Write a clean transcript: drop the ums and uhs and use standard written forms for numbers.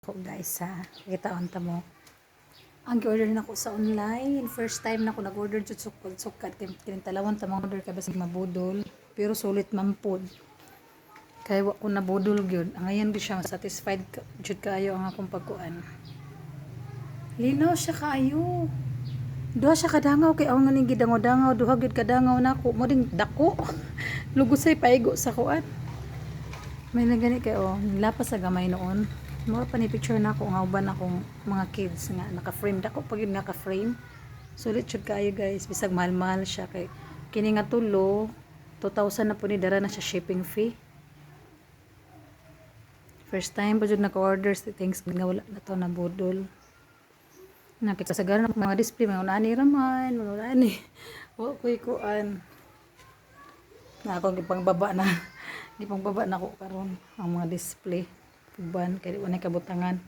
Ko guys ha, kita onta mo. Ang order na ko sa online, first time na ko nag-order jud sukat kintalawon ta mga order kay basig mabudol, pero sulit man pod. Kay wa ko nabudol gyud. Ngayon gyud siya satisfied jud kaayo ang akong pagkuan. Linaw siya kaayo. Duha siya kadangaw kay ang ning gidangaw-dangaw, duha gyud kadangaw nako. Mo ding dako. Lugusay paigo sa kuan. May nagani kay lapas sa gamay noon. Mura pa ni picture na ako nga uban akong mga kids nga naka-frame dako pag yun naka-frame. Sulit jud kaayo guys, bisag mahal-mahal siya kay kini nga tulo 2,000 na po ni dara na siya shipping fee. First time pa jud naka-order, thanks nga wala na to na budol. Nakikasagaran ako mga display mga unani raman, mga unani. Wa koy kuan. Na ako gipangbaba na. Gipangbaba na ko karon ang mga display. Uban kay wala kabutangan.